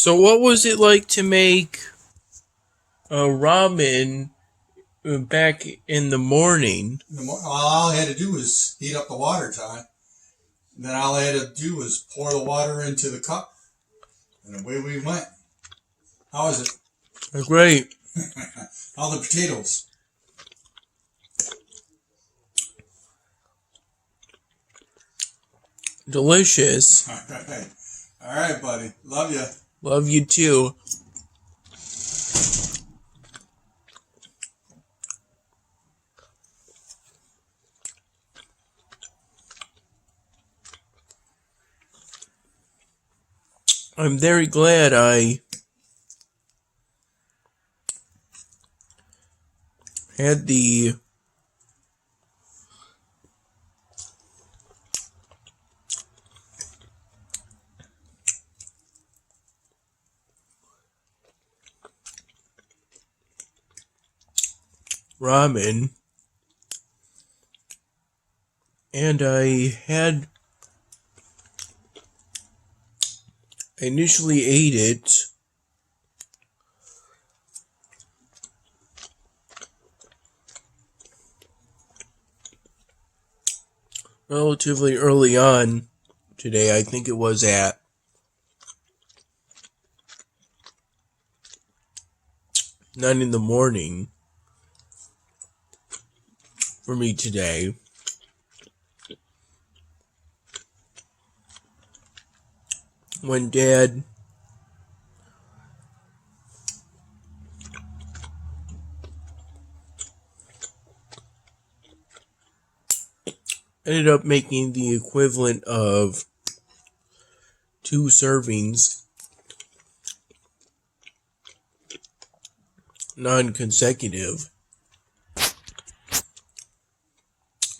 So, what was it like to make ramen back in the morning? All I had to do was heat up the water, Ty. And then all I had to do was pour the water into the cup, and away we went. How is it? Great. All the potatoes. Delicious. All right, buddy. Love you. Love you too. I'm very glad I had the ramen, and I initially ate it relatively early on today. I think it was at 9 in the morning for me today. When Dad ended up making the equivalent of 2 servings, non-consecutive,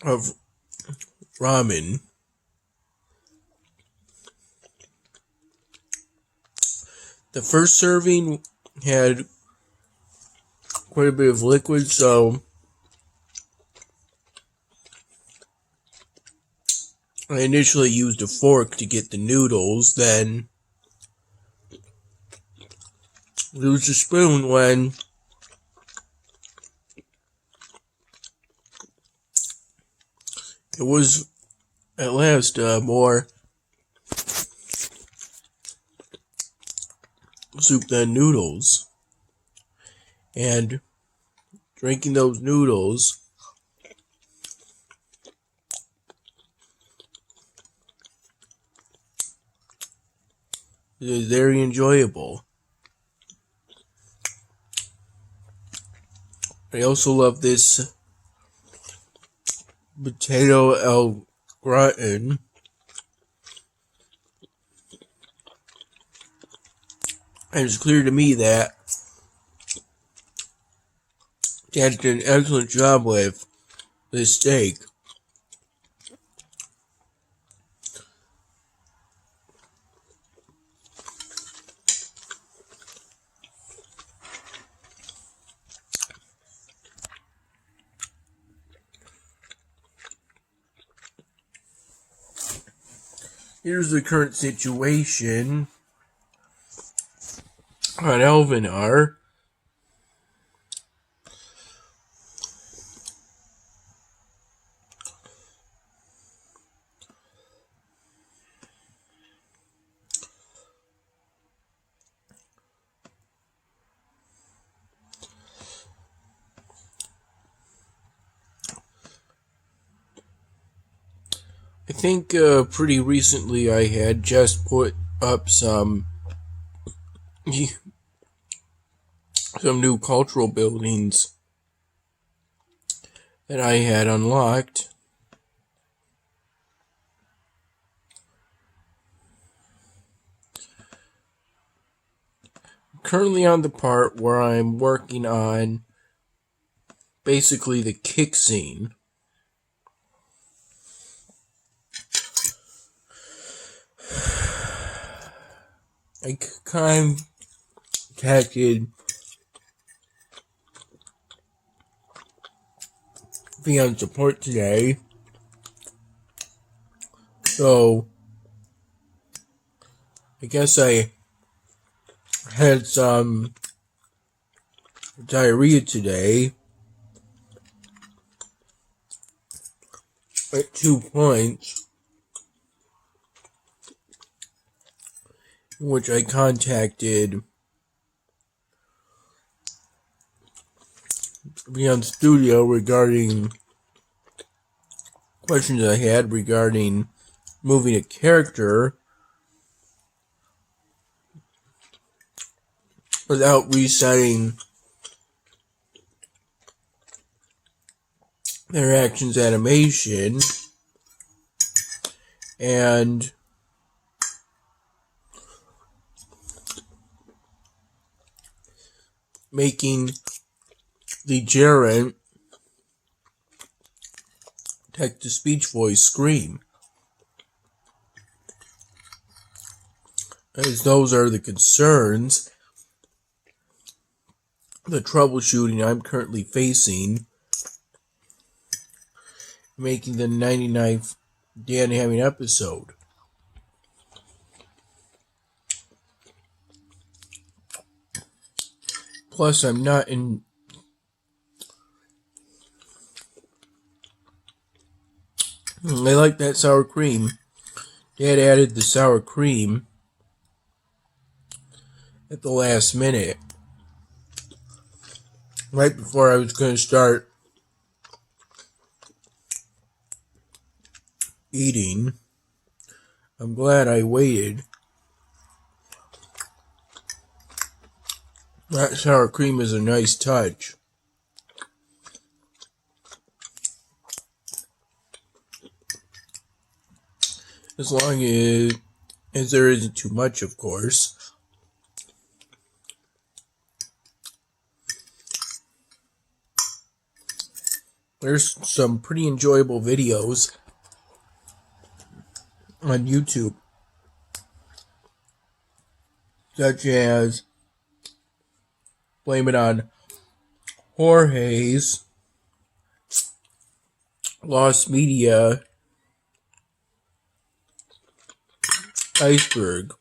of ramen. The first serving had quite a bit of liquid, so I initially used a fork to get the noodles, then used a spoon when it was at last more soup than noodles. And drinking those noodles is very enjoyable. I also love this potato au gratin. And it's clear to me that Dad did an excellent job with this steak. Here's the current situation on Elvenar. I think pretty recently I had just put up some new cultural buildings that I had unlocked. Currently on the part where I'm working on basically the kick scene. I contacted Beyond Support today, so I guess I had some diarrhea today at 2 points, in which I contacted Beyond Studio regarding questions I had regarding moving a character without resetting their actions animation, and making the gerund text-to-speech voice scream, as those are the concerns, the troubleshooting I'm currently facing, making the 99th Dan Hamming episode. Plus, I'm not in. I like that sour cream. Dad added the sour cream at the last minute, right before I was going to start eating. I'm glad I waited. That sour cream is a nice touch. As long as there isn't too much, of course. There's some pretty enjoyable videos on YouTube, such as Blame It on Jorge's Lost Media Iceberg,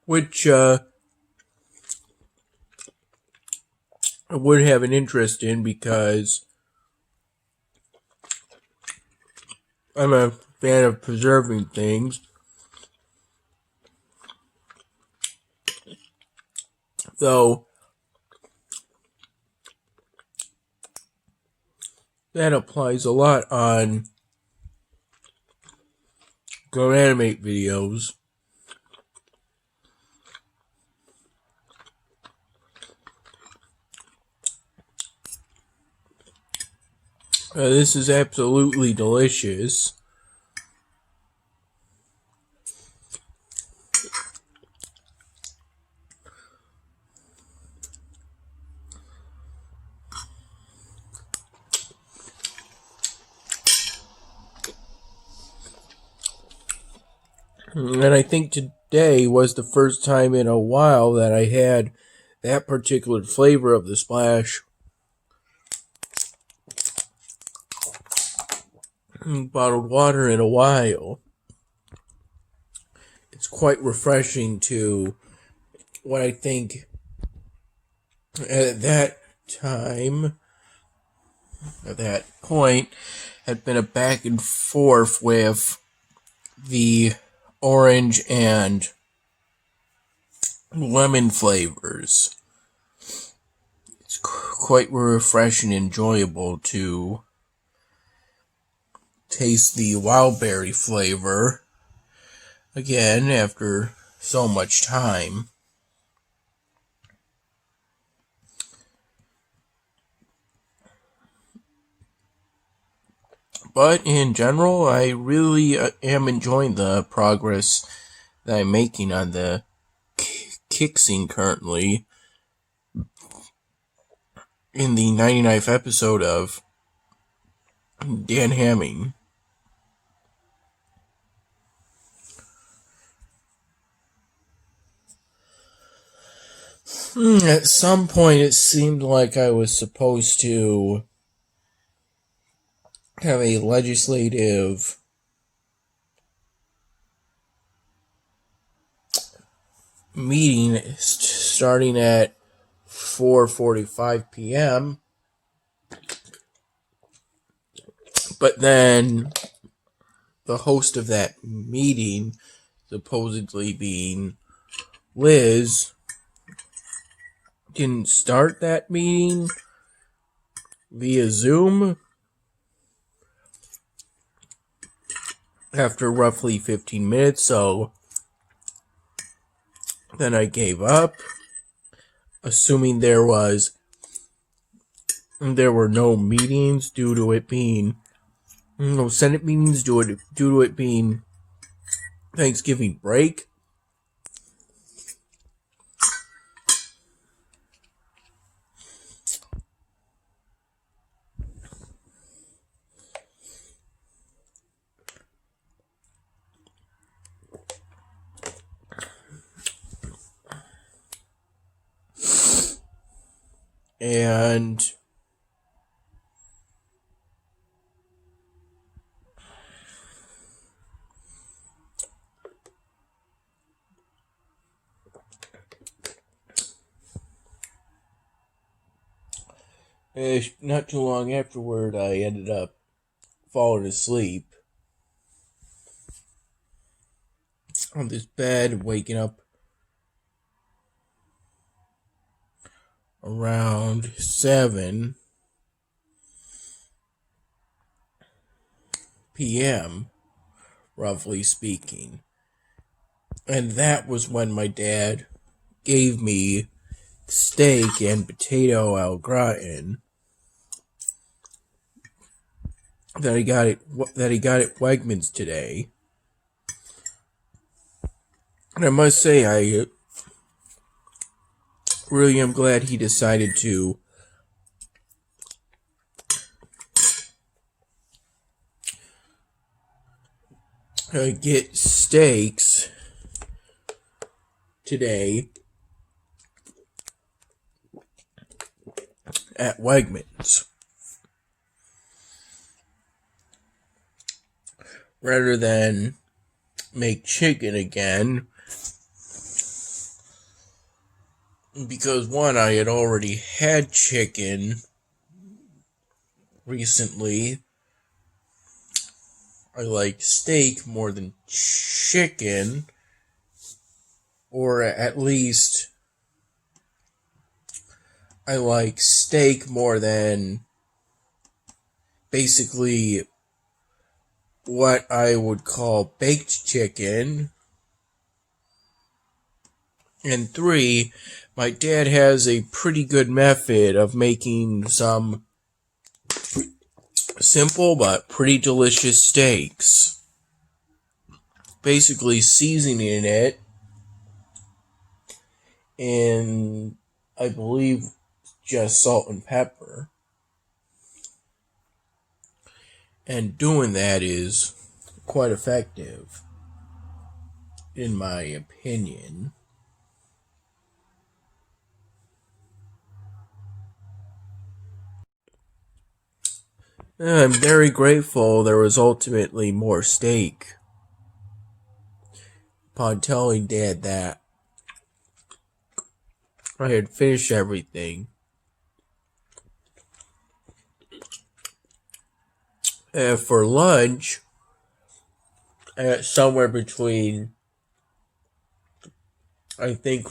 which I would have an interest in because I'm a fan of preserving things. Though that applies a lot on Go Animate videos. This is absolutely delicious. And I think today was the first time in a while that I had that particular flavor of the Splash bottled water in a while. It's quite refreshing to what I think at that time, at that point, had been a back and forth with the orange and lemon flavors. It's quite refreshing and enjoyable to taste the wild berry flavor again after so much time. But in general, I really am enjoying the progress that I'm making on the kick scene currently in the 99th episode of Dan Hamming. At some point, it seemed like I was supposed to have a legislative meeting starting at 4:45 p.m. But then the host of that meeting, supposedly being Liz, didn't start that meeting via Zoom after roughly 15 minutes, so then I gave up, assuming there were no meetings due to it being no Senate meetings due to it being Thanksgiving break. And not too long afterward, I ended up falling asleep on this bed, waking up around 7 p.m., roughly speaking. And that was when my dad gave me steak and potato au gratin that he got at Wegmans today. And I must say, I really am glad he decided to get steaks today at Wegmans rather than make chicken again, because one, I had already had chicken recently. I like steak more than chicken, or at least I like steak more than basically what I would call baked chicken. And 3, my dad has a pretty good method of making some simple but pretty delicious steaks. Basically seasoning it in, I believe, just salt and pepper. And doing that is quite effective, in my opinion. I'm very grateful there was ultimately more steak upon telling Dad that I had finished everything. For lunch, at somewhere between, I think,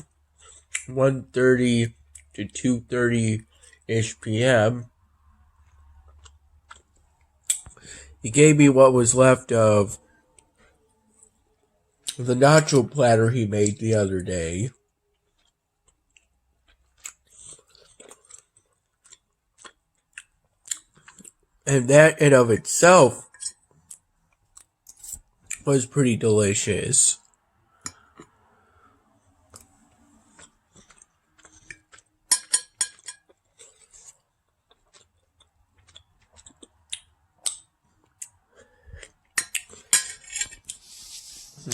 1:30 to 2:30-ish p.m., he gave me what was left of the nacho platter he made the other day. And that in of itself was pretty delicious.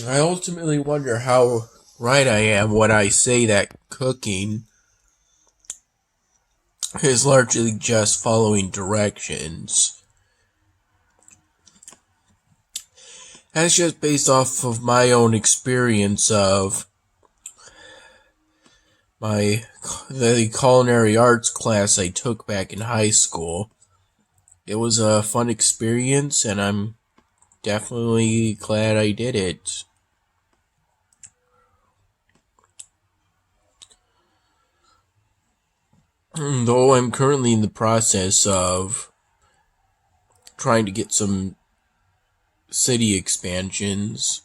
I ultimately wonder how right I am when I say that cooking is largely just following directions. That's just based off of my own experience of the culinary arts class I took back in high school. It was a fun experience, and I'm definitely glad I did it. Though I'm currently in the process of trying to get some city expansions.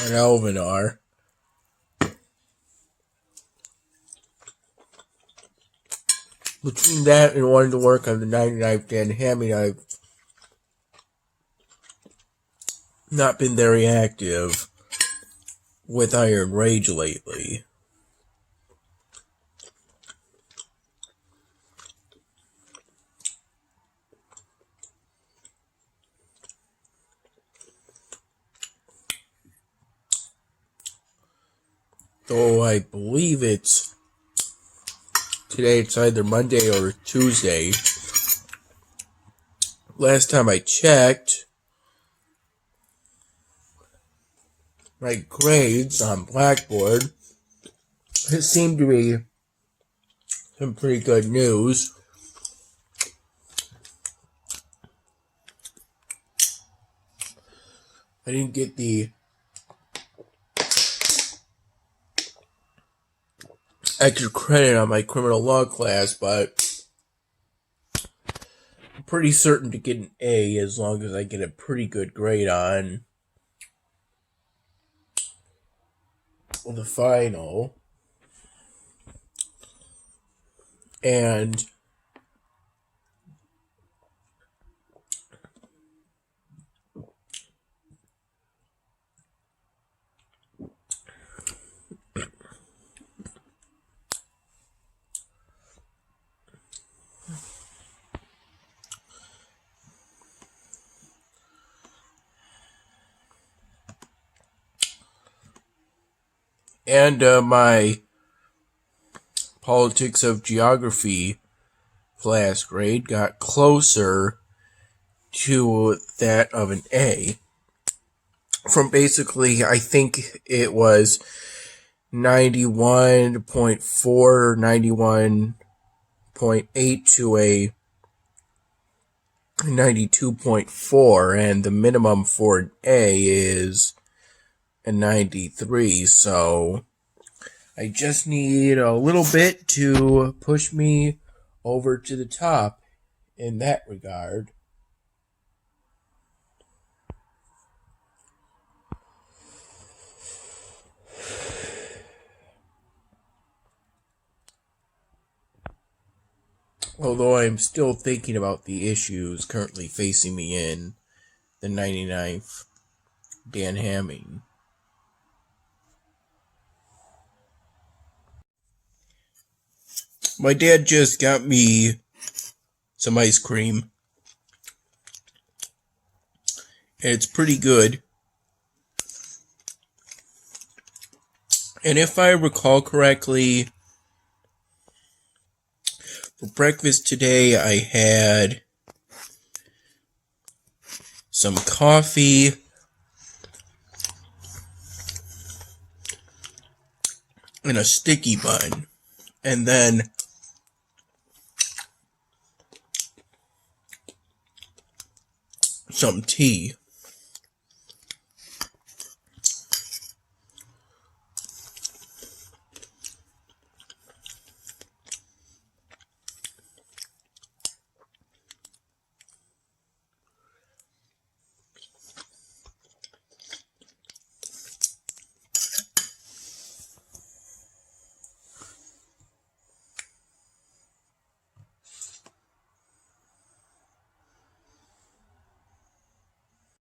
On Elvenar. Between that and wanting to work on the 99th Dan Hamming, I've not been very active with Iron Rage lately. Though I believe today it's either Monday or Tuesday. Last time I checked, my grades on Blackboard, it seemed to be some pretty good news. I didn't get the extra credit on my criminal law class, but I'm pretty certain to get an A as long as I get a pretty good grade on the final. And my politics of geography class grade got closer to that of an A. From basically, I think it was 91.4 or 91.8 to a 92.4, and the minimum for an A is a 93, so I just need a little bit to push me over to the top in that regard. Although I'm still thinking about the issues currently facing me in the 99th Dan Hamming. My dad just got me some ice cream. And it's pretty good. And if I recall correctly, for breakfast today I had some coffee, and a sticky bun. And then some tea.